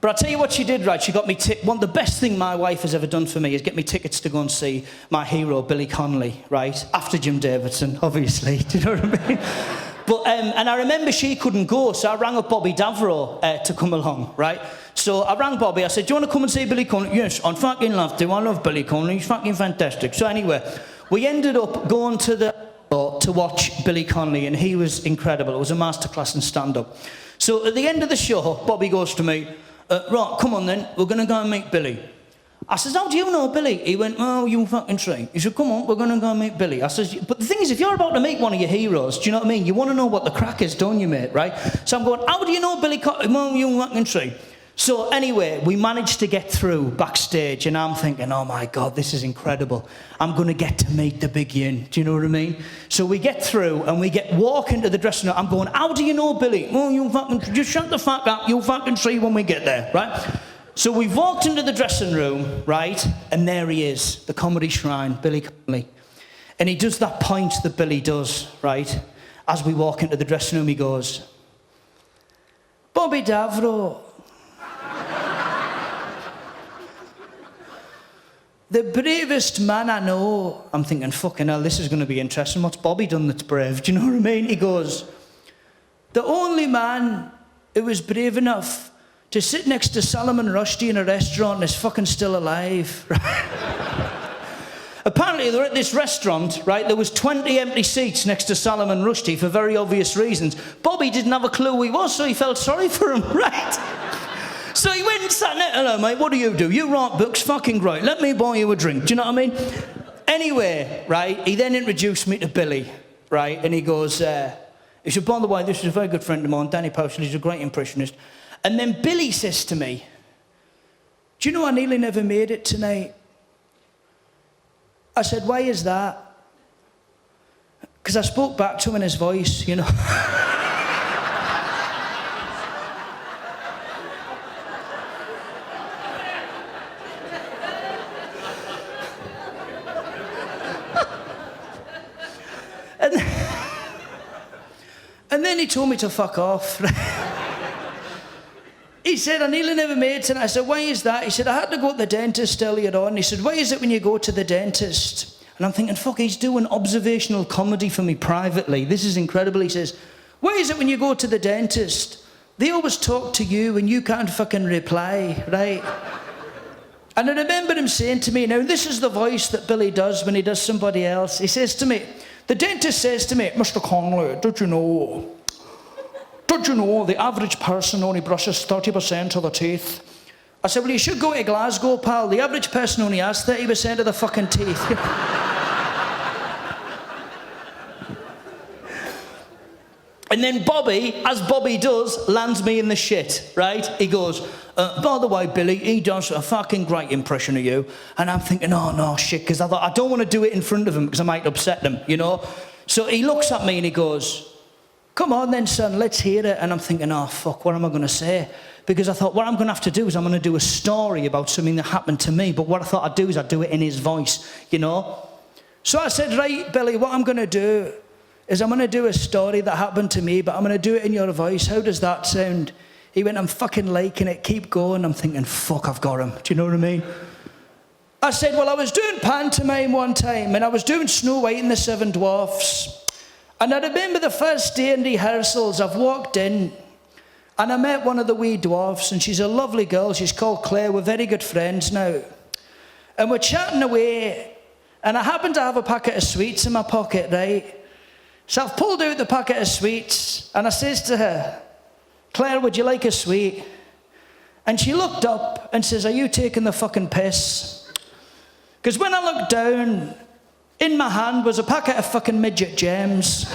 But I'll tell you what she did, right? She got me one of the best thing my wife has ever done for me is get me tickets to go and see my hero, Billy Connolly, right? After Jim Davidson, obviously. Do you know what I mean? But, and I remember she couldn't go, so I rang up Bobby Davro to come along, right? So I rang Bobby, I said, do you want to come and see Billy Connolly? Yes, I'd fucking love to. I love Billy Connolly, he's fucking fantastic. So anyway, we ended up going to watch Billy Connolly, and he was incredible. It was a masterclass in stand-up. So at the end of the show, Bobby goes to me, right, come on then, we're going to go and meet Billy. I says, how do you know Billy? He went, oh, you fucking straight. He said, come on, we're going to go and meet Billy. I says, but the thing is, if you're about to meet one of your heroes, do you know what I mean? You want to know what the crack is, don't you, mate, right? So I'm going, how do you know Billy Connolly? Oh, you fucking straight. So anyway, we managed to get through backstage, and I'm thinking, oh my God, this is incredible. I'm going to get to meet the big yin. Do you know what I mean? So we get through, and we walk into the dressing room. I'm going, how do you know Billy? Oh, you fucking, just shut the fuck up. You'll fucking see when we get there, right? So we've walked into the dressing room, right? And there he is, the comedy shrine, Billy Connolly. And he does that point that Billy does, right? As we walk into the dressing room, he goes, Bobby Davro, the bravest man I know. I'm thinking, fucking hell, this is going to be interesting. What's Bobby done that's brave? Do you know what I mean? He goes, the only man who was brave enough to sit next to Salman Rushdie in a restaurant and is fucking still alive. Apparently, they're at this restaurant, right? There was 20 empty seats next to Salman Rushdie for very obvious reasons. Bobby didn't have a clue who he was, so he felt sorry for him, right? So he went and sat there, hello, mate, what do? You write books? Fucking great. Let me buy you a drink. Do you know what I mean? Anyway, right, he then introduced me to Billy, right? And he goes, he said, by the way, this is a very good friend of mine, Danny Postal, he's a great impressionist. And then Billy says to me, do you know I nearly never made it tonight? I said, why is that? Because I spoke back to him in his voice, you know. And then he told me to fuck off. He said, I nearly never made it. And I said, why is that? He said, I had to go to the dentist earlier on. He said, why is it when you go to the dentist? And I'm thinking, fuck, he's doing observational comedy for me privately. This is incredible. He says, why is it when you go to the dentist, they always talk to you and you can't fucking reply, right? And I remember him saying to me, now this is the voice that Billy does when he does somebody else. He says to me, the dentist says to me, Mr. Connolly, did you know the average person only brushes 30% of their teeth? I said, well, you should go to Glasgow, pal. The average person only has 30% of the fucking teeth. And then Bobby, as Bobby does, lands me in the shit, right? He goes, by the way, Billy, he does a fucking great impression of you. And I'm thinking, oh, no, shit, because I thought, I don't want to do it in front of him because I might upset him, you know? So he looks at me and he goes, come on then, son, let's hear it. And I'm thinking, oh, fuck, what am I going to say? Because I thought, what I'm going to have to do is I'm going to do a story about something that happened to me. But what I thought I'd do is I'd do it in his voice, you know? So I said, right, Billy, what I'm going to do is I'm going to do a story that happened to me, but I'm going to do it in your voice. How does that sound? He went, I'm fucking liking it. Keep going. I'm thinking, fuck, I've got him. Do you know what I mean? I said, well, I was doing pantomime one time, and I was doing Snow White and the Seven Dwarfs. And I remember the first day in rehearsals, I've walked in, and I met one of the wee dwarfs, and she's a lovely girl. She's called Claire. We're very good friends now. And we're chatting away, and I happen to have a packet of sweets in my pocket, right? So I've pulled out the packet of sweets, and I says to her, Claire, would you like a sweet? And she looked up and says, are you taking the fucking piss? Because when I looked down, in my hand was a packet of fucking midget gems.